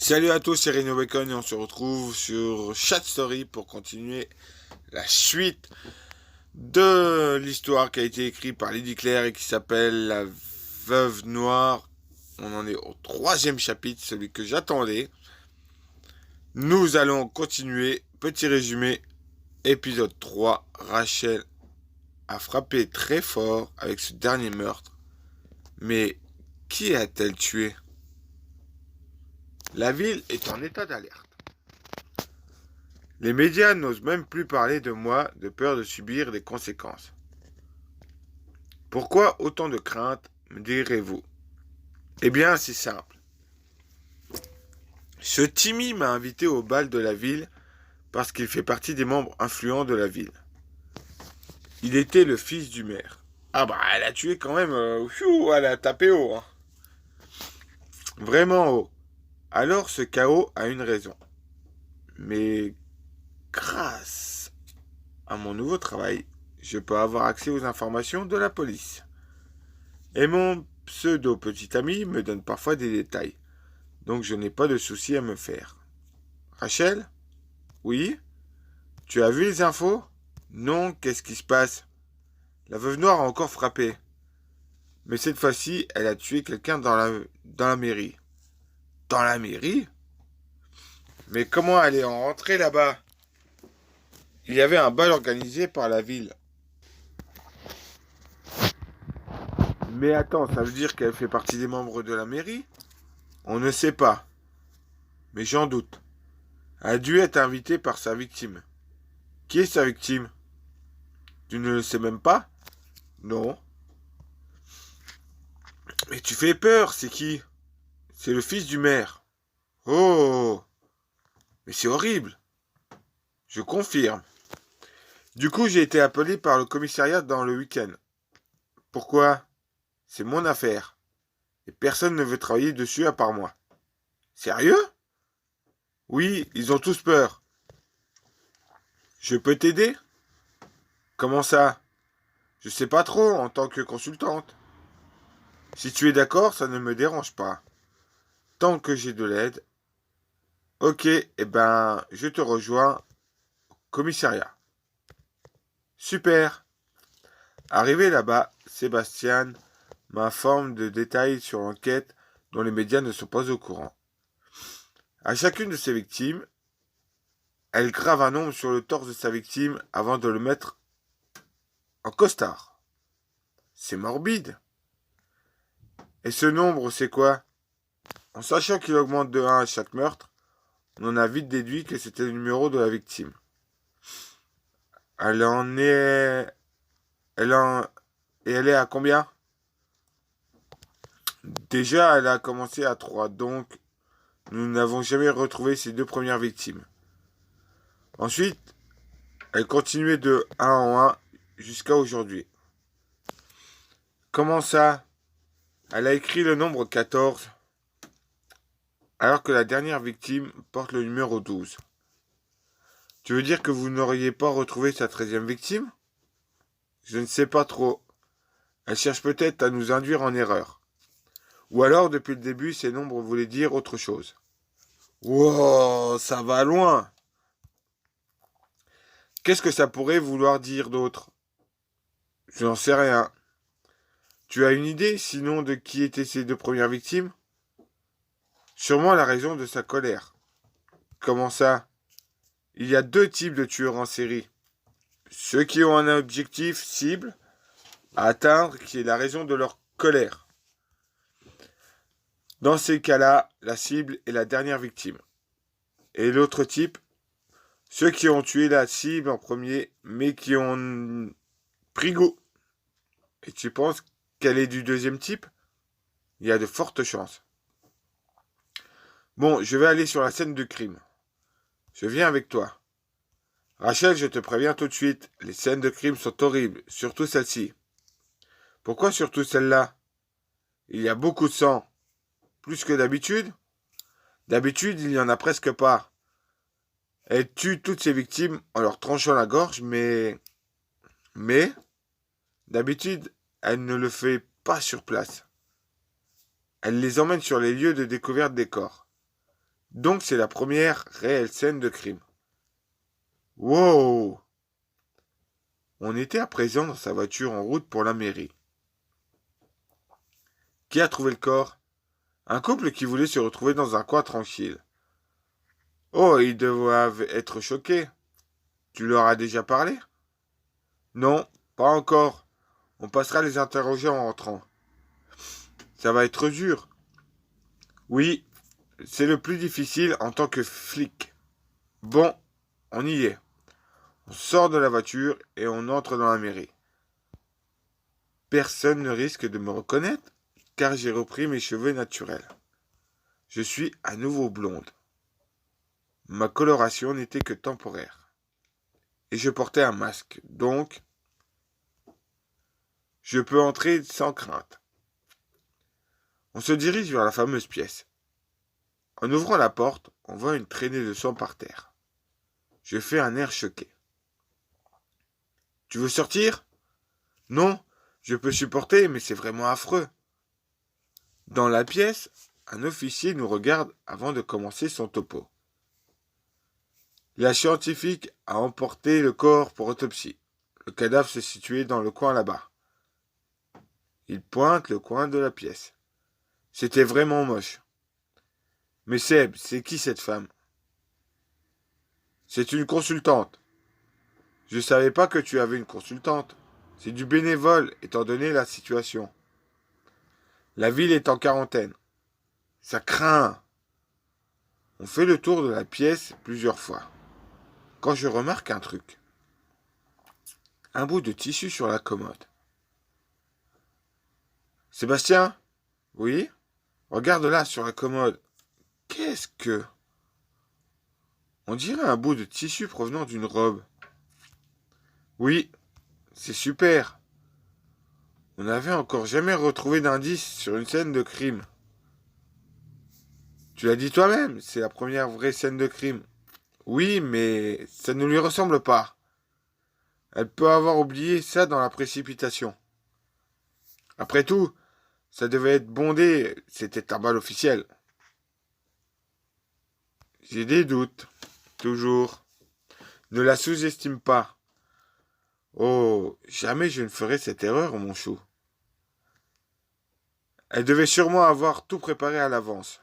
Salut à tous, c'est Reno Bacon et on se retrouve sur Chat Story pour continuer la suite de l'histoire qui a été écrite par Lydie Claire et qui s'appelle La Veuve Noire. On en est au troisième chapitre, celui que j'attendais. Nous allons continuer. Petit résumé, épisode 3. Rachel a frappé très fort avec ce dernier meurtre. Mais qui a-t-elle tué? La ville est en état d'alerte. Les médias n'osent même plus parler de moi de peur de subir les conséquences. Pourquoi autant de crainte, me direz-vous? Eh bien, c'est simple. Ce Timmy m'a invité au bal de la ville parce qu'il fait partie des membres influents de la ville. Il était le fils du maire. Ah bah, elle a tué quand même, elle a tapé haut, hein. Vraiment haut. Alors ce chaos a une raison. Mais grâce à mon nouveau travail, je peux avoir accès aux informations de la police. Et mon pseudo petit ami me donne parfois des détails. Donc je n'ai pas de soucis à me faire. Rachel? Oui? Tu as vu les infos? Non, qu'est-ce qui se passe? La veuve noire a encore frappé. Mais cette fois-ci, elle a tué quelqu'un dans la mairie. Dans la mairie? Mais comment elle est rentrée là-bas? Il y avait un bal organisé par la ville. Mais attends, ça veut dire qu'elle fait partie des membres de la mairie? On ne sait pas. Mais j'en doute. Elle a dû être invitée par sa victime. Qui est sa victime? Tu ne le sais même pas? Non. Mais tu fais peur, c'est qui? C'est le fils du maire. Oh! Mais c'est horrible. Je confirme. Du coup, j'ai été appelé par le commissariat dans le week-end. Pourquoi? C'est mon affaire. Et personne ne veut travailler dessus à part moi. Sérieux? Oui, ils ont tous peur. Je peux t'aider? Comment ça? Je sais pas trop en tant que consultante. Si tu es d'accord, ça ne me dérange pas. Tant que j'ai de l'aide. Ok, eh ben, je te rejoins au commissariat. Super. Arrivé là-bas, Sébastien m'informe de détails sur l'enquête dont les médias ne sont pas au courant. À chacune de ses victimes, elle grave un nombre sur le torse de sa victime avant de le mettre en costard. C'est morbide. Et ce nombre, c'est quoi? En sachant qu'il augmente de 1 à chaque meurtre, on en a vite déduit que c'était le numéro de la victime. Elle en est... Elle en... Et elle est à combien? Déjà, elle a commencé à 3, donc nous n'avons jamais retrouvé ses deux premières victimes. Ensuite, elle continuait de 1 en 1 jusqu'à aujourd'hui. Comment ça? Elle a écrit le nombre 14, alors que la dernière victime porte le numéro 12. Tu veux dire que vous n'auriez pas retrouvé sa 13e victime? Je ne sais pas trop. Elle cherche peut-être à nous induire en erreur. Ou alors, depuis le début, ces nombres voulaient dire autre chose. Wow, ça va loin. Qu'est-ce que ça pourrait vouloir dire d'autre? Je n'en sais rien. Tu as une idée, sinon, de qui étaient ces deux premières victimes? Sûrement la raison de sa colère. Comment ça? Il y a deux types de tueurs en série. Ceux qui ont un objectif cible à atteindre qui est la raison de leur colère. Dans ces cas-là, la cible est la dernière victime. Et l'autre type, ceux qui ont tué la cible en premier, mais qui ont pris goût. Et tu penses qu'elle est du deuxième type? Il y a de fortes chances. Bon, je vais aller sur la scène du crime. Je viens avec toi. Rachel, je te préviens tout de suite, les scènes de crime sont horribles, surtout celle-ci. Pourquoi surtout celle-là? Il y a beaucoup de sang. Plus que d'habitude? D'habitude, il n'y en a presque pas. Elle tue toutes ses victimes en leur tranchant la gorge, mais, d'habitude, elle ne le fait pas sur place. Elle les emmène sur les lieux de découverte des corps. Donc c'est la première réelle scène de crime. Wow! On était à présent dans sa voiture en route pour la mairie. Qui a trouvé le corps? Un couple qui voulait se retrouver dans un coin tranquille. Oh, ils doivent être choqués. Tu leur as déjà parlé? Non, pas encore. On passera les interroger en rentrant. Ça va être dur. Oui, c'est le plus difficile en tant que flic. Bon, on y est. On sort de la voiture et on entre dans la mairie. Personne ne risque de me reconnaître car j'ai repris mes cheveux naturels. Je suis à nouveau blonde. Ma coloration n'était que temporaire. Et je portais un masque, donc je peux entrer sans crainte. On se dirige vers la fameuse pièce. En ouvrant la porte, on voit une traînée de sang par terre. Je fais un air choqué. Tu veux sortir? Non, je peux supporter, mais c'est vraiment affreux. Dans la pièce, un officier nous regarde avant de commencer son topo. La scientifique a emporté le corps pour autopsie. Le cadavre se situait dans le coin là-bas. Il pointe le coin de la pièce. C'était vraiment moche. Mais Seb, c'est qui cette femme? C'est une consultante. Je savais pas que tu avais une consultante. C'est du bénévole, étant donné la situation. La ville est en quarantaine. Ça craint. On fait le tour de la pièce plusieurs fois. Quand je remarque un truc. Un bout de tissu sur la commode. Sébastien? Oui? Regarde là, sur la commode. Qu'est-ce que... On dirait un bout de tissu provenant d'une robe. Oui, c'est super. On n'avait encore jamais retrouvé d'indice sur une scène de crime. Tu l'as dit toi-même, c'est la première vraie scène de crime. Oui, mais ça ne lui ressemble pas. Elle peut avoir oublié ça dans la précipitation. Après tout, ça devait être bondé, c'était un bal officiel. J'ai des doutes, toujours. Ne la sous-estime pas. Oh, jamais je ne ferai cette erreur, mon chou. Elle devait sûrement avoir tout préparé à l'avance.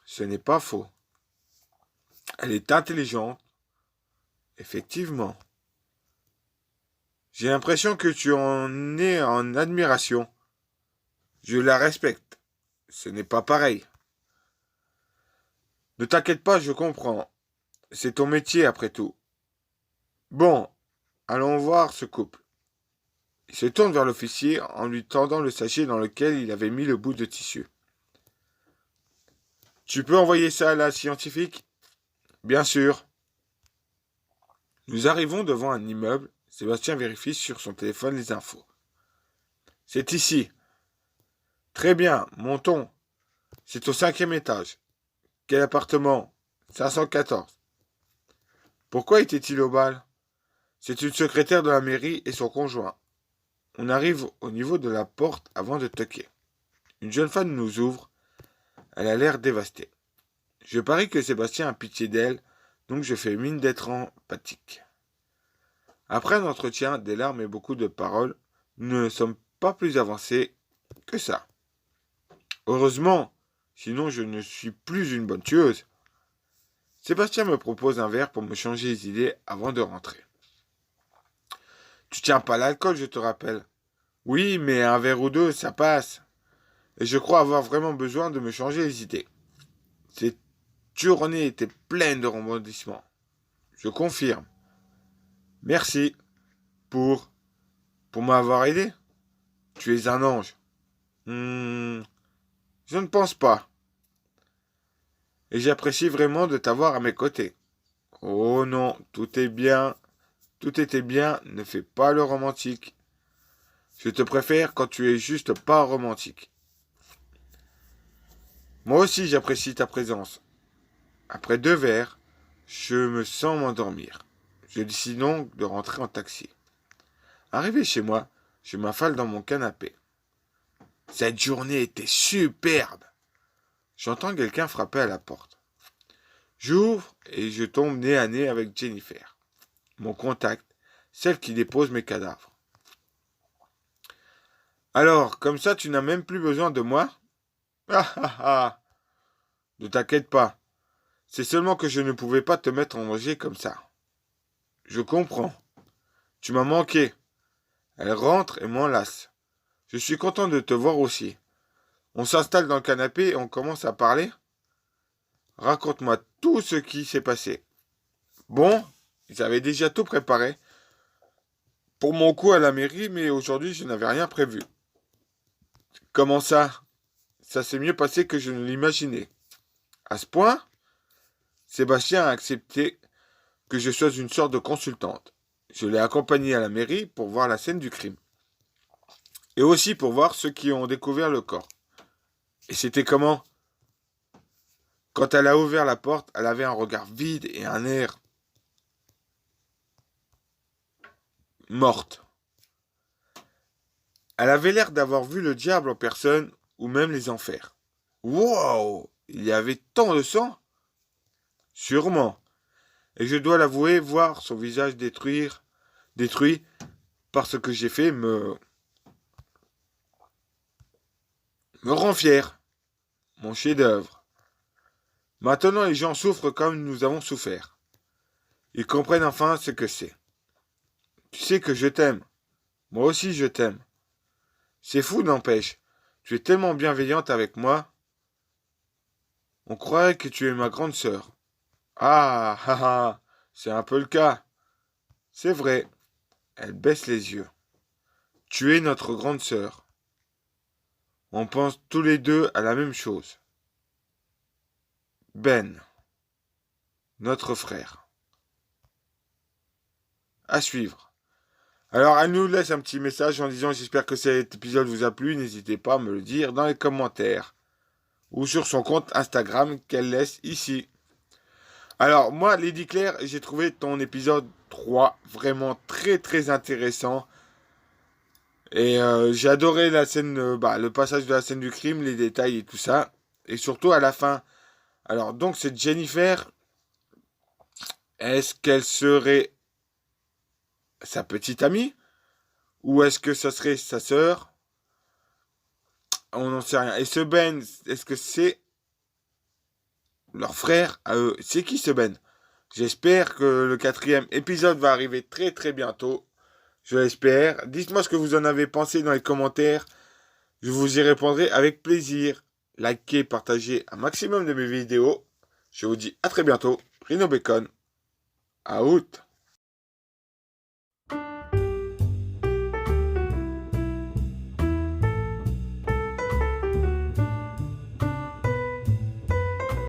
Ce n'est pas faux. Elle est intelligente. Effectivement. J'ai l'impression que tu en es en admiration. Je la respecte. Ce n'est pas pareil. Ne t'inquiète pas, je comprends. C'est ton métier après tout. Bon, allons voir ce couple. Il se tourne vers l'officier en lui tendant le sachet dans lequel il avait mis le bout de tissu. Tu peux envoyer ça à la scientifique? Bien sûr. Nous arrivons devant un immeuble. Sébastien vérifie sur son téléphone les infos. C'est ici. Très bien, montons. C'est au 5e étage. Quel appartement? 514. Pourquoi était-il au bal? C'est une secrétaire de la mairie et son conjoint. On arrive au niveau de la porte avant de toquer. Une jeune femme nous ouvre. Elle a l'air dévastée. Je parie que Sébastien a pitié d'elle, donc je fais mine d'être empathique. Après un entretien, des larmes et beaucoup de paroles, nous ne sommes pas plus avancés que ça. Heureusement, sinon je ne suis plus une bonne tueuse. Sébastien me propose un verre pour me changer les idées avant de rentrer. Tu tiens pas l'alcool, je te rappelle. Oui, mais un verre ou deux, ça passe. Et je crois avoir vraiment besoin de me changer les idées. Cette journée était pleine de rebondissements. Je confirme. Merci pour m'avoir aidé. Tu es un ange. Je ne pense pas. Et j'apprécie vraiment de t'avoir à mes côtés. Oh non, tout est bien. Tout était bien, ne fais pas le romantique. Je te préfère quand tu es juste pas romantique. Moi aussi j'apprécie ta présence. Après 2 verres, je me sens m'endormir. Je décide donc de rentrer en taxi. Arrivé chez moi, je m'affale dans mon canapé. Cette journée était superbe. J'entends quelqu'un frapper à la porte. J'ouvre et je tombe nez à nez avec Jennifer, mon contact, celle qui dépose mes cadavres. Alors, comme ça, tu n'as même plus besoin de moi? Ah ah ah! Ne t'inquiète pas. C'est seulement que je ne pouvais pas te mettre en danger comme ça. Je comprends. Tu m'as manqué. Elle rentre et m'enlace. Je suis content de te voir aussi. On s'installe dans le canapé et on commence à parler. Raconte-moi tout ce qui s'est passé. Bon, ils avaient déjà tout préparé pour mon coup à la mairie, mais aujourd'hui je n'avais rien prévu. Comment ça? Ça s'est mieux passé que je ne l'imaginais. À ce point, Sébastien a accepté que je sois une sorte de consultante. Je l'ai accompagnée à la mairie pour voir la scène du crime. Et aussi pour voir ceux qui ont découvert le corps. Et c'était comment? Quand elle a ouvert la porte, elle avait un regard vide et un air morte. Elle avait l'air d'avoir vu le diable en personne ou même les enfers. Wow! Il y avait tant de sang? Sûrement. Et je dois l'avouer, voir son visage détruit par ce que j'ai fait me rend fier. Mon chef-d'œuvre. Maintenant, les gens souffrent comme nous avons souffert. Ils comprennent enfin ce que c'est. Tu sais que je t'aime. Moi aussi, je t'aime. C'est fou, n'empêche. Tu es tellement bienveillante avec moi. On croirait que tu es ma grande sœur. Ah, ah, ah, c'est un peu le cas. C'est vrai. Elle baisse les yeux. Tu es notre grande sœur. On pense tous les deux à la même chose. Ben, notre frère. À suivre. Alors, elle nous laisse un petit message en disant j'espère que cet épisode vous a plu. N'hésitez pas à me le dire dans les commentaires ou sur son compte Instagram qu'elle laisse ici. Alors, moi, Lady Claire, j'ai trouvé ton épisode 3 vraiment très très intéressant. Et j'ai adoré la scène, le passage de la scène du crime, les détails et tout ça. Et surtout à la fin. Alors, donc, cette Jennifer, est-ce qu'elle serait sa petite amie? Ou est-ce que ça serait sa sœur? On n'en sait rien. Et ce Ben, est-ce que c'est leur frère à eux? C'est qui ce Ben? J'espère que le 4e épisode va arriver très très bientôt. Je l'espère. Dites-moi ce que vous en avez pensé dans les commentaires. Je vous y répondrai avec plaisir. Likez, partagez un maximum de mes vidéos. Je vous dis à très bientôt. Rhino Bacon. Out.